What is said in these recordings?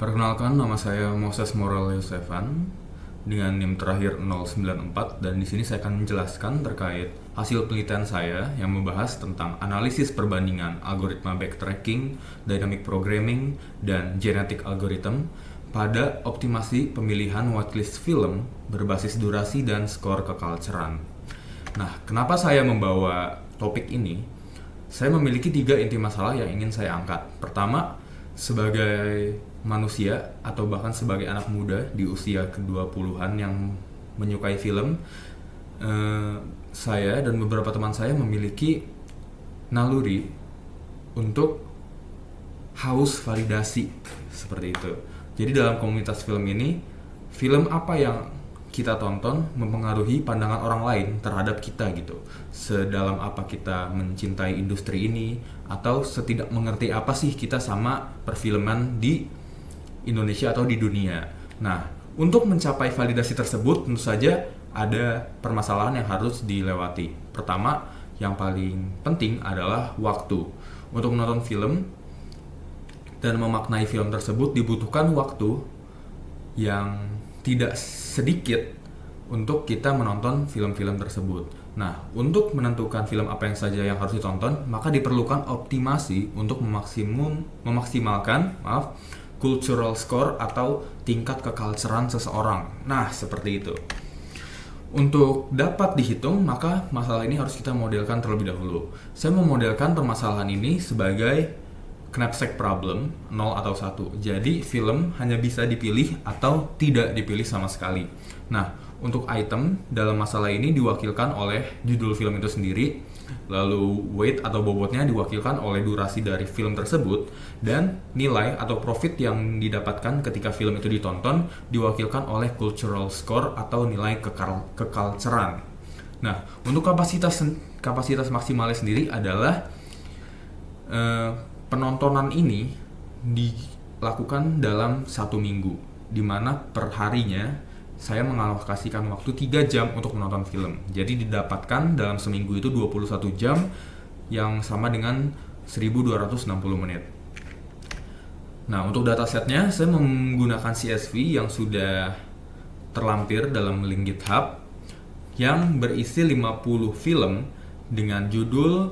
Perkenalkan, nama saya Moses Morales Evan dengan NIM terakhir 094, dan di sini saya akan menjelaskan terkait hasil penelitian saya yang membahas tentang analisis perbandingan algoritma backtracking, dynamic programming, dan genetic algorithm pada optimasi pemilihan whitelist film berbasis durasi dan skor keculturan. Nah, kenapa saya membawa topik ini? Saya memiliki 3 inti masalah yang ingin saya angkat. Pertama, sebagai manusia atau bahkan sebagai anak muda di usia ke-20-an yang menyukai film, saya dan beberapa teman saya memiliki naluri untuk haus validasi seperti itu. Jadi dalam komunitas film ini, film apa yang kita tonton mempengaruhi pandangan orang lain terhadap kita gitu. Sedalam apa kita mencintai industri ini, atau setidak mengerti apa sih kita sama perfilman di Indonesia atau di dunia. Nah, untuk mencapai validasi tersebut tentu saja ada permasalahan yang harus dilewati. Pertama, yang paling penting adalah waktu. Untuk menonton film dan memaknai film tersebut dibutuhkan waktu yang tidak sedikit untuk kita menonton film-film tersebut. Nah, untuk menentukan film apa yang saja yang harus ditonton, maka diperlukan optimasi untuk memaksimalkan cultural score atau tingkat keculturan seseorang. Nah, seperti itu. Untuk dapat dihitung, maka masalah ini harus kita modelkan terlebih dahulu. Saya memodelkan permasalahan ini sebagai knapsack problem 0 atau 1. Jadi film hanya bisa dipilih atau tidak dipilih sama sekali. Nah, untuk item dalam masalah ini diwakilkan oleh judul film itu sendiri, lalu weight atau bobotnya diwakilkan oleh durasi dari film tersebut, dan nilai atau profit yang didapatkan ketika film itu ditonton diwakilkan oleh cultural score atau nilai keculturan. Nah, untuk kapasitas maksimalnya sendiri adalah penontonan ini dilakukan dalam 1 minggu, di mana per harinya saya mengalokasikan waktu 3 jam untuk menonton film. Jadi didapatkan dalam seminggu itu 21 jam yang sama dengan 1260 menit. Nah, untuk datasetnya saya menggunakan CSV yang sudah terlampir dalam link GitHub yang berisi 50 film dengan judul,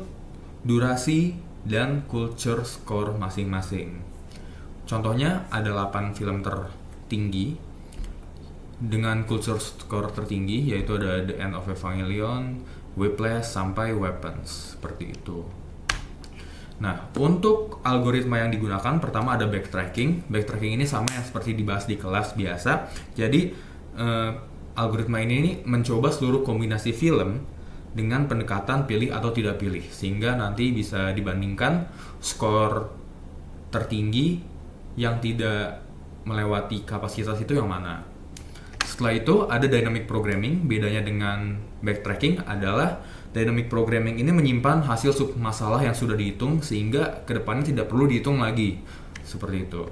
durasi, dan culture score masing-masing. Contohnya ada 8 film tertinggi dengan culture score tertinggi, yaitu ada The End of Evangelion, Whiplash, sampai Weapons, seperti itu. Nah, untuk algoritma yang digunakan, pertama ada backtracking. Backtracking ini sama yang seperti dibahas di kelas biasa. Jadi, algoritma ini mencoba seluruh kombinasi film dengan pendekatan pilih atau tidak pilih, sehingga nanti bisa dibandingkan skor tertinggi yang tidak melewati kapasitas itu yang mana. Setelah itu ada dynamic programming. Bedanya dengan backtracking adalah dynamic programming ini menyimpan hasil submasalah yang sudah dihitung, sehingga kedepannya tidak perlu dihitung lagi, seperti itu.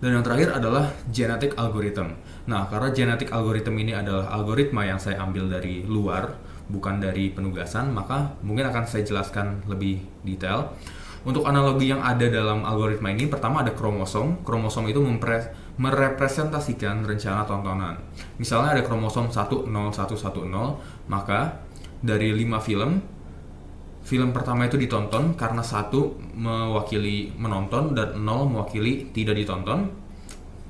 Dan yang terakhir adalah genetic algorithm. Nah, karena genetic algorithm ini adalah algoritma yang saya ambil dari luar, bukan dari penugasan, maka mungkin akan saya jelaskan lebih detail. Untuk analogi yang ada dalam algoritma ini, pertama ada kromosom. Kromosom itu merepresentasikan rencana tontonan. Misalnya ada kromosom 10110, maka dari 5 film pertama itu ditonton karena 1 mewakili menonton dan 0 mewakili tidak ditonton.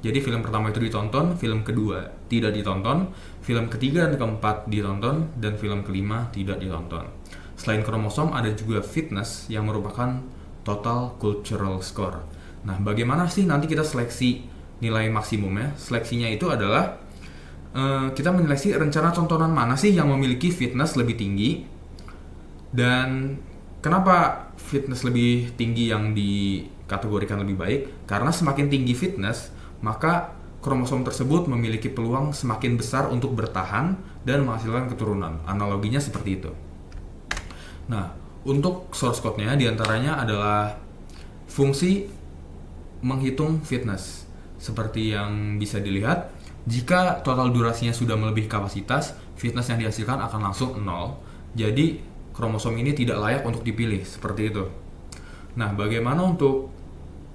Jadi film pertama itu ditonton, film kedua tidak ditonton, film ketiga dan keempat ditonton, dan film kelima tidak ditonton. Selain kromosom, ada juga fitness yang merupakan total cultural score. Nah, bagaimana sih nanti kita seleksi nilai maksimumnya? Seleksinya itu adalah kita menyeleksi rencana tontonan mana sih yang memiliki fitness lebih tinggi. Dan kenapa fitness lebih tinggi yang dikategorikan lebih baik? Karena semakin tinggi fitness, maka kromosom tersebut memiliki peluang semakin besar untuk bertahan dan menghasilkan keturunan. Analoginya seperti itu. Nah, untuk source code-nya diantaranya adalah fungsi menghitung fitness. Seperti yang bisa dilihat, jika total durasinya sudah melebihi kapasitas, fitness yang dihasilkan akan langsung 0. Jadi, kromosom ini tidak layak untuk dipilih, seperti itu. Nah, bagaimana untuk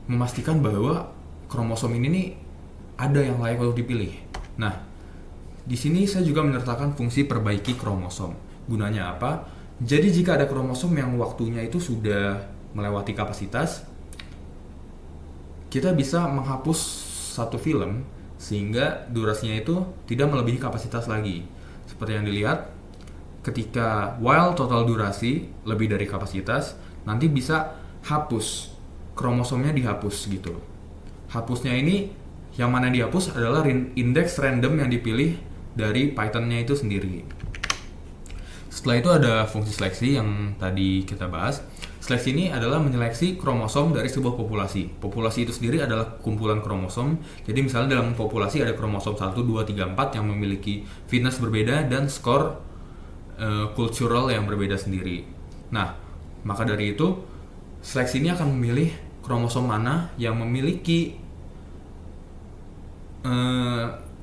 memastikan bahwa kromosom ini nih ada yang layak untuk dipilih. Nah, di sini saya juga menyertakan fungsi perbaiki kromosom. Gunanya apa? Jadi jika ada kromosom yang waktunya itu sudah melewati kapasitas, kita bisa menghapus satu film sehingga durasinya itu tidak melebihi kapasitas lagi. Seperti yang dilihat, ketika while total durasi lebih dari kapasitas, nanti bisa hapus, kromosomnya dihapus gitu. Hapusnya ini, yang mana dihapus adalah indeks random yang dipilih dari Python-nya itu sendiri. Setelah itu ada fungsi seleksi yang tadi kita bahas. Seleksi ini adalah menyeleksi kromosom dari sebuah populasi. Populasi itu sendiri adalah kumpulan kromosom. Jadi misalnya dalam populasi ada kromosom 1, 2, 3, 4 yang memiliki fitness berbeda dan skor cultural yang berbeda sendiri. Nah, maka dari itu seleksi ini akan memilih kromosom mana yang memiliki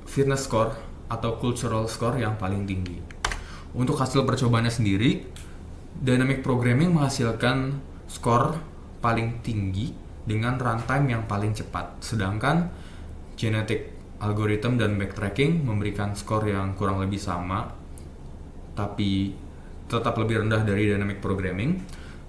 fitness score atau cultural score yang paling tinggi. Untuk hasil percobaannya sendiri, dynamic programming menghasilkan skor paling tinggi dengan runtime yang paling cepat, sedangkan genetic algorithm dan backtracking memberikan skor yang kurang lebih sama tapi tetap lebih rendah dari dynamic programming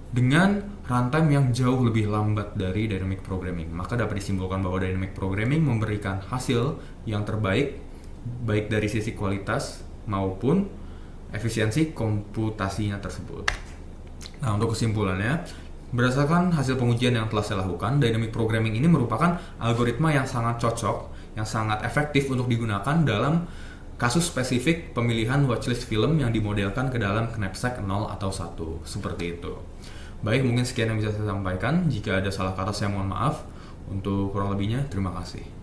dengan runtime yang jauh lebih lambat dari dynamic programming. Maka dapat disimpulkan bahwa dynamic programming memberikan hasil yang terbaik baik dari sisi kualitas maupun efisiensi komputasinya tersebut. Nah, untuk kesimpulannya, berdasarkan hasil pengujian yang telah saya lakukan, dynamic programming ini merupakan algoritma yang sangat cocok, yang sangat efektif untuk digunakan dalam kasus spesifik pemilihan watchlist film yang dimodelkan ke dalam knapsack 0 atau 1, seperti itu. Baik, mungkin sekian yang bisa saya sampaikan. Jika ada salah kata, saya mohon maaf. Untuk kurang lebihnya, terima kasih.